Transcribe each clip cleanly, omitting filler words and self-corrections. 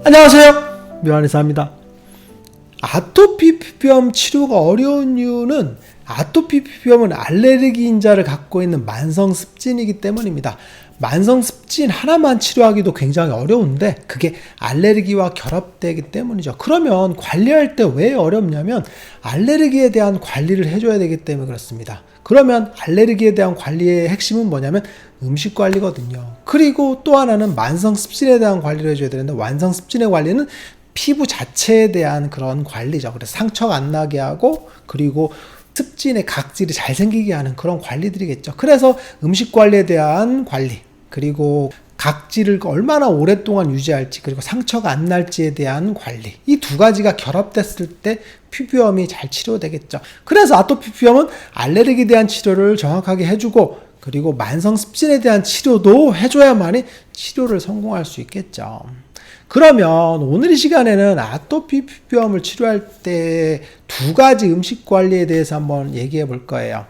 안녕하세요, 묘한의사입니다. 아토피 피부염 치료가 어려운 이유는 아토피 피부염은 알레르기인자를 갖고 있는 만성습진이기 때문입니다. 만성습진 하나만 치료하기도 굉장히 어려운데 그게 알레르기와 결합되기 때문이죠. 그러면 관리할 때 왜 어렵냐면 알레르기에 대한 관리를 해줘야 되기 때문에 그렇습니다. 그러면 알레르기에 대한 관리의 핵심은 뭐냐면 음식 관리거든요. 그리고 또 하나는 만성습진에 대한 관리를 해줘야 되는데 만성습진의 관리는 피부 자체에 대한 그런 관리죠. 그래서 상처가 안 나게 하고 그리고 습진의 각질이 잘 생기게 하는 그런 관리들이겠죠. 그래서 음식 관리에 대한 관리, 그리고 각질을 얼마나 오랫동안 유지할지, 그리고 상처가 안 날지에 대한 관리, 이 두 가지가 결합됐을 때 피부염이 잘 치료되겠죠. 그래서 아토피 피부염은 알레르기에 대한 치료를 정확하게 해주고 그리고 만성습진에 대한 치료도 해줘야만이 치료를 성공할 수 있겠죠. 그러면 오늘 이 시간에는 아토피 피부염을 치료할 때 두 가지 음식 관리에 대해서 한번 얘기해 볼 거예요.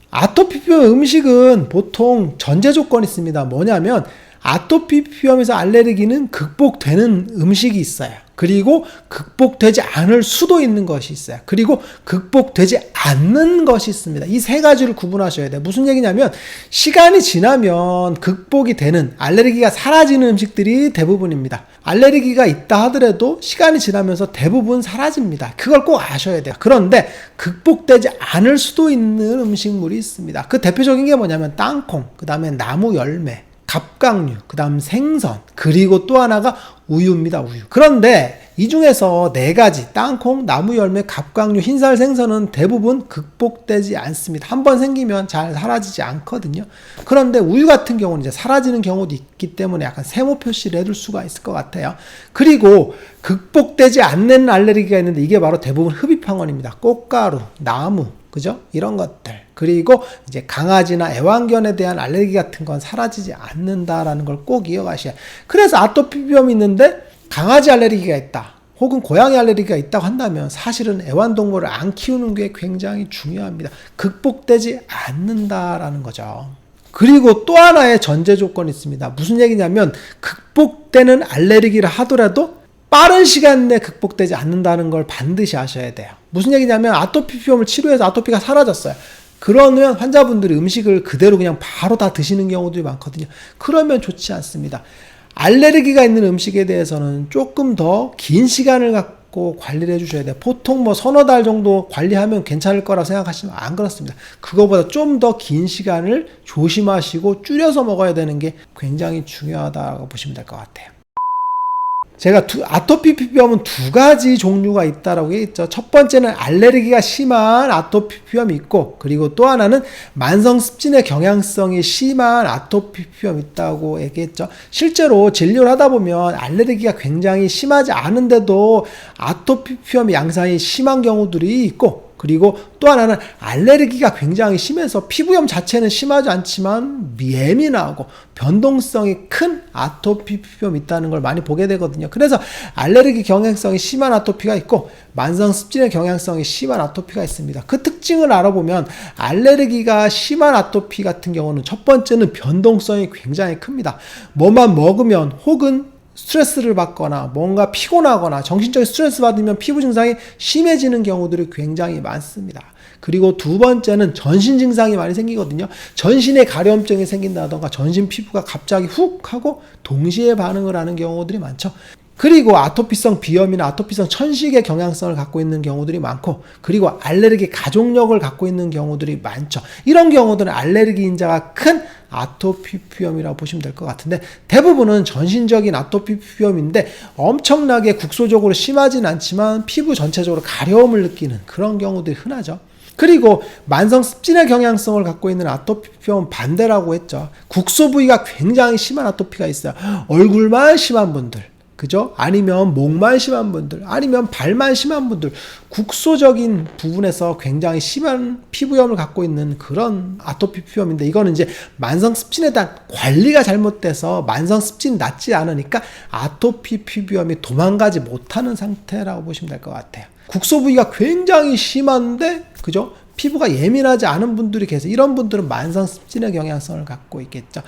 아토피 피부염 음식은 보통 전제 조건이 있습니다. 뭐냐면 아토피 피부염에서 알레르기는 극복되는 음식이 있어요. 그리고 극복되지 않을 수도 있는 것이 있어요. 그리고 극복되지 않는 것이 있습니다. 이 세 가지를 구분하셔야 돼요. 무슨 얘기냐면 시간이 지나면 극복이 되는, 알레르기가 사라지는 음식들이 대부분입니다. 알레르기가 있다 하더라도 시간이 지나면서 대부분 사라집니다. 그걸 꼭 아셔야 돼요. 그런데 극복되지 않을 수도 있는 음식물이 있습니다. 그 대표적인 게 뭐냐면 땅콩, 그 다음에 나무 열매, 갑각류, 그 다음 생선, 그리고 또 하나가 우유입니다. 우유. 그런데 이 중에서 네 가지, 땅콩, 나무 열매, 갑각류, 흰살, 생선은 대부분 극복되지 않습니다. 한번 생기면 잘 사라지지 않거든요. 그런데 우유 같은 경우는 이제 사라지는 경우도 있기 때문에 약간 세모 표시를 해둘 수가 있을 것 같아요. 그리고 극복되지 않는 알레르기가 있는데 이게 바로 대부분 흡입항원입니다. 꽃가루, 나무, 그죠? 이런 것들. 그리고 이제 강아지나 애완견에 대한 알레르기 같은 건 사라지지 않는다라는 걸 꼭 이어가셔야 해요. 그래서 아토피 피부염이 있는데 강아지 알레르기가 있다, 혹은 고양이 알레르기가 있다고 한다면 사실은 애완동물을 안 키우는 게 굉장히 중요합니다. 극복되지 않는다라는 거죠. 그리고 또 하나의 전제 조건이 있습니다. 무슨 얘기냐면 극복되는 알레르기를 하더라도 빠른 시간 내에 극복되지 않는다는 걸 반드시 아셔야 돼요. 무슨 얘기냐면 아토피 피부염을 치료해서 아토피가 사라졌어요. 그러면 환자분들이 음식을 그대로 그냥 바로 다 드시는 경우들이 많거든요. 그러면 좋지 않습니다. 알레르기가 있는 음식에 대해서는 조금 더 긴 시간을 갖고 관리를 해주셔야 돼요. 보통 뭐 서너 달 정도 관리하면 괜찮을 거라 생각하시면 안 그렇습니다. 그거보다 좀 더 긴 시간을 조심하시고 줄여서 먹어야 되는 게 굉장히 중요하다고 보시면 될 것 같아요. 제가 아토피 피부염은 두 가지 종류가 있다라고 했죠. 첫 번째는 알레르기가 심한 아토피 피부염이 있고, 그리고 또 하나는 만성습진의 경향성이 심한 아토피 피부염이 있다고 얘기했죠. 실제로 진료를 하다 보면 알레르기가 굉장히 심하지 않은데도 아토피 피부염 양상이 심한 경우들이 있고, 그리고 또 하나는 알레르기가 굉장히 심해서 피부염 자체는 심하지 않지만 예민하고 변동성이 큰 아토피 피부염이 있다는 걸 많이 보게 되거든요. 그래서 알레르기 경향성이 심한 아토피가 있고 만성습진의 경향성이 심한 아토피가 있습니다. 그 특징을 알아보면 알레르기가 심한 아토피 같은 경우는 첫 번째는 변동성이 굉장히 큽니다. 뭐만 먹으면 혹은 스트레스를 받거나 뭔가 피곤하거나 정신적인 스트레스 받으면 피부 증상이 심해지는 경우들이 굉장히 많습니다. 그리고 두 번째는 전신 증상이 많이 생기거든요. 전신에 가려움증이 생긴다던가 전신 피부가 갑자기 훅 하고 동시에 반응을 하는 경우들이 많죠. 그리고 아토피성 비염이나 아토피성 천식의 경향성을 갖고 있는 경우들이 많고, 그리고 알레르기 가족력을 갖고 있는 경우들이 많죠. 이런 경우들은 알레르기 인자가 큰 아토피 피부염이라고 보시면 될 것 같은데, 대부분은 전신적인 아토피 피부염인데 엄청나게 국소적으로 심하진 않지만 피부 전체적으로 가려움을 느끼는 그런 경우들이 흔하죠. 그리고 만성습진의 경향성을 갖고 있는 아토피 피부염은 반대라고 했죠. 국소 부위가 굉장히 심한 아토피가 있어요. 얼굴만 심한 분들, 그죠? 아니면 목만 심한 분들, 아니면 발만 심한 분들, 국소적인 부분에서 굉장히 심한 피부염을 갖고 있는 그런 아토피 피부염인데, 이거는 이제 만성습진에 대한 관리가 잘못돼서 만성습진이 낫지 않으니까 아토피 피부염이 도망가지 못하는 상태라고 보시면 될 것 같아요. 국소 부위가 굉장히 심한데, 그죠? 피부가 예민하지 않은 분들이 계세요. 이런 분들은 만성습진의 경향성을 갖고 있겠죠.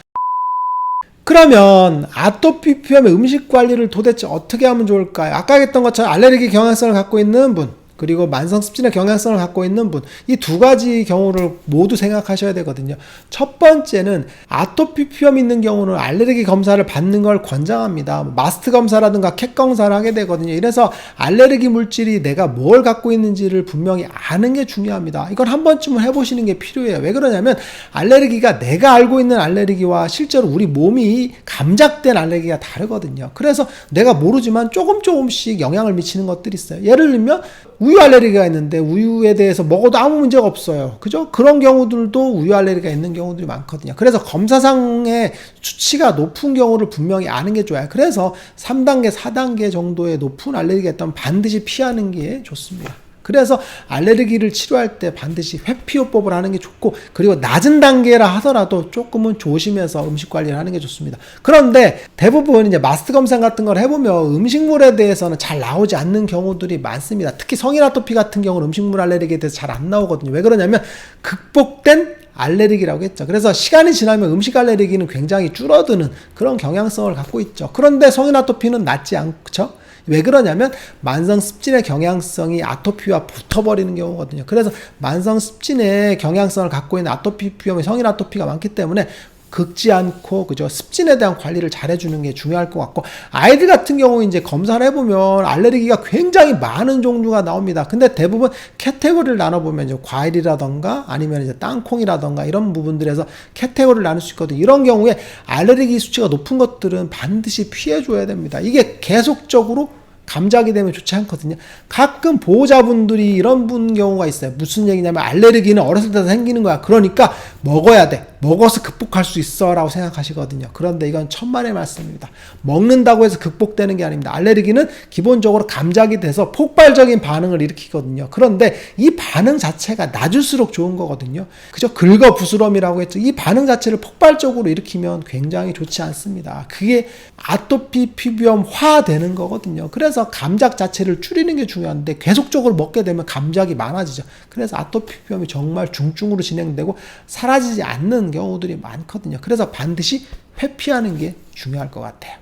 그러면 아토피 피부염의 음식 관리를 도대체 어떻게 하면 좋을까요? 아까 했던 것처럼 알레르기 경향성을 갖고 있는 분, 그리고 만성습진의 경향성을 갖고 있는 분, 이 두 가지 경우를 모두 생각하셔야 되거든요. 첫 번째는 아토피 피부염 있는 경우는 알레르기 검사를 받는 걸 권장합니다. 마스트 검사라든가 캣 검사를 하게 되거든요. 이래서 알레르기 물질이 내가 뭘 갖고 있는지를 분명히 아는 게 중요합니다. 이건 한 번쯤은 해보시는 게 필요해요. 왜 그러냐면 알레르기가 내가 알고 있는 알레르기와 실제로 우리 몸이 감작된 알레르기가 다르거든요. 그래서 내가 모르지만 조금씩 영향을 미치는 것들이 있어요. 예를 들면 우유 알레르기가 있는데 우유에 대해서 먹어도 아무 문제가 없어요. 그죠? 그런 경우들도 우유 알레르기가 있는 경우들이 많거든요. 그래서 검사상의 수치가 높은 경우를 분명히 아는 게 좋아요. 그래서 3단계, 4단계 정도의 높은 알레르기가 있다면 반드시 피하는 게 좋습니다. 그래서 알레르기를 치료할 때 반드시 회피요법을 하는 게 좋고, 그리고 낮은 단계라 하더라도 조금은 조심해서 음식 관리를 하는 게 좋습니다. 그런데 대부분 이제 마스트 검사 같은 걸 해보면 음식물에 대해서는 잘 나오지 않는 경우들이 많습니다. 특히 성인 아토피 같은 경우는 음식물 알레르기에 대해서 잘 안 나오거든요. 왜 그러냐면 극복된 알레르기라고 했죠. 그래서 시간이 지나면 음식 알레르기는 굉장히 줄어드는 그런 경향성을 갖고 있죠. 그런데 성인 아토피는 낫지 않죠. 왜 그러냐면 만성습진의 경향성이 아토피와 붙어버리는 경우거든요. 그래서 만성습진의 경향성을 갖고 있는 아토피 피부염이 성인 아토피가 많기 때문에 긁지 않고, 그죠? 습진에 대한 관리를 잘 해주는 게 중요할 것 같고, 아이들 같은 경우 이제 검사를 해보면 알레르기가 굉장히 많은 종류가 나옵니다. 근데 대부분 카테고리를 나눠보면 이제 과일이라던가 아니면 이제 땅콩이라던가 이런 부분들에서 카테고리를 나눌 수 있거든요. 이런 경우에 알레르기 수치가 높은 것들은 반드시 피해줘야 됩니다. 이게 계속적으로 감작이 되면 좋지 않거든요. 가끔 보호자분들이 이런 분 경우가 있어요. 무슨 얘기냐면 알레르기는 어렸을 때 생기는 거야. 그러니까 먹어야 돼. 먹어서 극복할 수 있어 라고 생각하시거든요. 그런데 이건 천만의 말씀입니다. 먹는다고 해서 극복되는 게 아닙니다. 알레르기는 기본적으로 감작이 돼서 폭발적인 반응을 일으키거든요. 그런데 이 반응 자체가 낮을수록 좋은 거거든요. 그죠? 긁어 부스럼이라고 했죠. 이 반응 자체를 폭발적으로 일으키면 굉장히 좋지 않습니다. 그게 아토피 피부염화 되는 거거든요. 그래서 감작 자체를 줄이는 게 중요한데 계속적으로 먹게 되면 감작이 많아지죠. 그래서 아토피 피부염이 정말 중증으로 진행되고 사라지지 않는 경우들이 많거든요. 그래서 반드시 회피하는 게 중요할 것 같아요.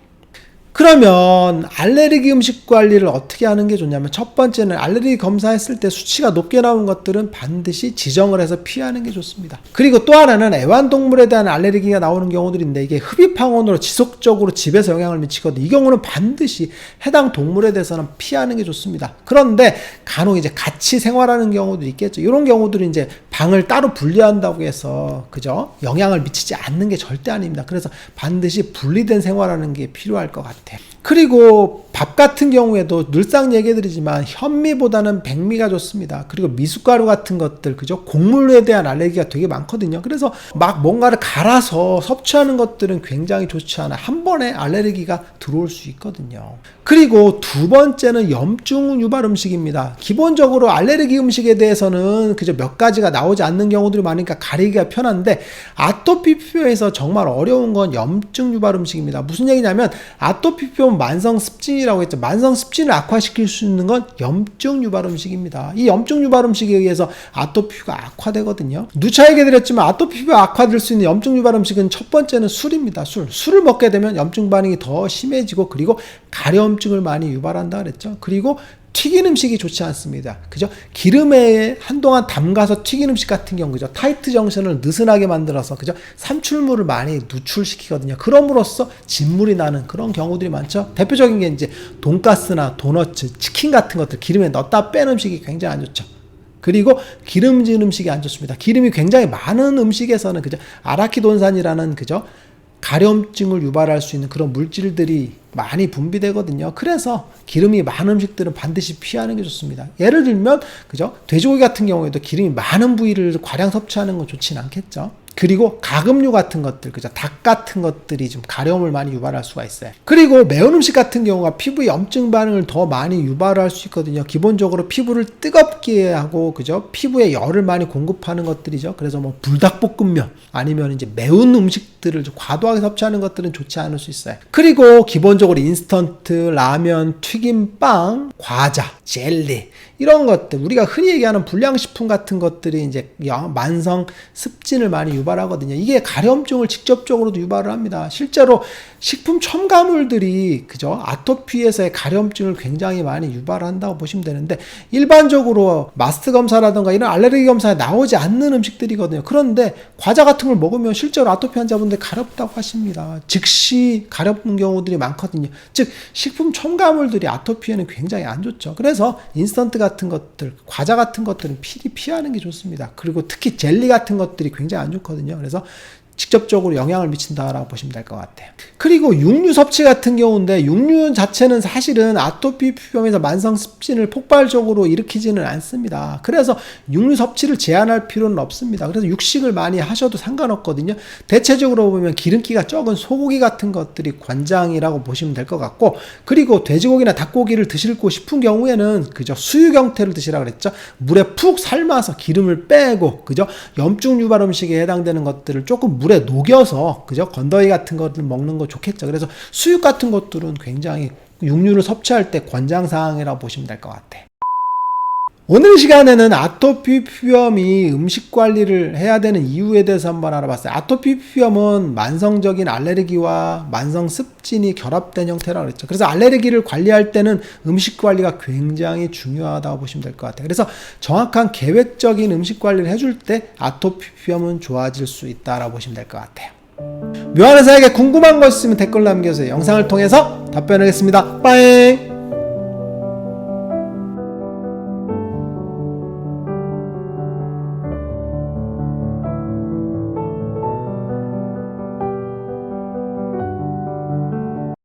그러면 알레르기 음식 관리를 어떻게 하는 게 좋냐면, 첫 번째는 알레르기 검사했을 때 수치가 높게 나온 것들은 반드시 지정을 해서 피하는 게 좋습니다. 그리고 또 하나는 애완동물에 대한 알레르기가 나오는 경우들인데, 이게 흡입항원으로 지속적으로 집에서 영향을 미치거든요. 이 경우는 반드시 해당 동물에 대해서는 피하는 게 좋습니다. 그런데 간혹 이제 같이 생활하는 경우도 있겠죠. 이런 경우들은 이제 방을 따로 분리한다고 해서, 그죠? 영향을 미치지 않는 게 절대 아닙니다. 그래서 반드시 분리된 생활하는 게 필요할 것 같아요. 그리고 밥 같은 경우에도 늘상 얘기해드리지만 현미보다는 백미가 좋습니다. 그리고 미숫가루 같은 것들, 그죠? 곡물에 대한 알레르기가 되게 많거든요. 그래서 막 뭔가를 갈아서 섭취하는 것들은 굉장히 좋지 않아. 한 번에 알레르기가 들어올 수 있거든요. 그리고 두 번째는 염증 유발 음식입니다. 기본적으로 알레르기 음식에 대해서는 그저 몇 가지가 나오지 않는 경우들이 많으니까 가리기가 편한데, 아토피 피부에서 정말 어려운 건 염증 유발 음식입니다. 무슨 얘기냐면 아토피 피부는 만성 습진이라고 했죠. 만성 습진을 악화시킬 수 있는 건 염증 유발 음식입니다. 이 염증 유발 음식에 의해서 아토피 피부가 악화되거든요. 누차 얘기해드렸지만 아토피 피부가 악화될 수 있는 염증 유발 음식은 첫 번째는 술입니다. 술을 먹게 되면 염증 반응이 더 심해지고, 그리고 가려움증을 많이 유발한다 그랬죠. 그리고 튀긴 음식이 좋지 않습니다. 그죠? 기름에 한동안 담가서 튀긴 음식 같은 경우, 그죠? 타이트 정션을 느슨하게 만들어서, 그죠? 산출물을 많이 누출시키거든요. 그럼으로써 진물이 나는 그런 경우들이 많죠. 대표적인 게 이제 돈가스나 도너츠, 치킨 같은 것들 기름에 넣었다 뺀 음식이 굉장히 안 좋죠. 그리고 기름진 음식이 안 좋습니다. 기름이 굉장히 많은 음식에서는, 그죠? 아라키돈산이라는, 그죠? 가려움증을 유발할 수 있는 그런 물질들이 많이 분비되거든요. 그래서 기름이 많은 음식들은 반드시 피하는 게 좋습니다. 예를 들면, 그죠? 돼지고기 같은 경우에도 기름이 많은 부위를 과량 섭취하는 건 좋지는 않겠죠. 그리고 가금류 같은 것들, 그죠? 닭 같은 것들이 좀 가려움을 많이 유발할 수가 있어요. 그리고 매운 음식 같은 경우가 피부에 염증 반응을 더 많이 유발할 수 있거든요. 기본적으로 피부를 뜨겁게 하고, 그죠? 피부에 열을 많이 공급하는 것들이죠. 그래서 뭐 불닭볶음면 아니면 이제 매운 음식들을 좀 과도하게 섭취하는 것들은 좋지 않을 수 있어요. 그리고 기본적으로 인스턴트, 라면, 튀김빵, 과자, 젤리 이런 것들, 우리가 흔히 얘기하는 불량식품 같은 것들이 이제 만성 습진을 많이 유발하거든요. 이게 가려움증을 직접적으로도 유발을 합니다. 실제로 식품 첨가물들이 그죠? 아토피에서의 가려움증을 굉장히 많이 유발한다고 보시면 되는데, 일반적으로 마스트 검사라든가 이런 알레르기 검사에 나오지 않는 음식들이거든요. 그런데 과자 같은 걸 먹으면 실제로 아토피 환자분들 가렵다고 하십니다. 즉시 가렵는 경우들이 많거든요. 즉 식품 첨가물들이 아토피에는 굉장히 안 좋죠. 그래서 인스턴트 같은 것들, 과자 같은 것들은 피하는 게 좋습니다. 그리고 특히 젤리 같은 것들이 굉장히 안 좋거든요. 그래서 직접적으로 영향을 미친다라고 보시면 될 것 같아요. 그리고 육류 섭취 같은 경우인데, 육류 자체는 사실은 아토피 피부염에서 만성 습진을 폭발적으로 일으키지는 않습니다. 그래서 육류 섭취를 제한할 필요는 없습니다. 그래서 육식을 많이 하셔도 상관없거든요. 대체적으로 보면 기름기가 적은 소고기 같은 것들이 권장이라고 보시면 될 것 같고, 그리고 돼지고기나 닭고기를 드시고 싶은 경우에는 그죠, 수육 형태를 드시라고 그랬죠. 물에 푹 삶아서 기름을 빼고 그죠, 염증 유발 음식에 해당되는 것들을 조금 물에 녹여서 그죠, 건더기 같은 것들 먹는 거 좋겠죠. 그래서 수육 같은 것들은 굉장히 육류를 섭취할 때 권장사항이라고 보시면 될 것 같아요. 오늘 시간에는 아토피 피부염이 음식 관리를 해야 되는 이유에 대해서 한번 알아봤어요. 아토피 피부염은 만성적인 알레르기와 만성 습진이 결합된 형태라고 그랬죠. 그래서 알레르기를 관리할 때는 음식 관리가 굉장히 중요하다고 보시면 될 것 같아요. 그래서 정확한 계획적인 음식 관리를 해줄 때 아토피 피부염은 좋아질 수 있다라고 보시면 될 것 같아요. 묘한 의사에게 궁금한 거 있으면 댓글 남겨주세요. 영상을 통해서 답변하겠습니다. 빠이.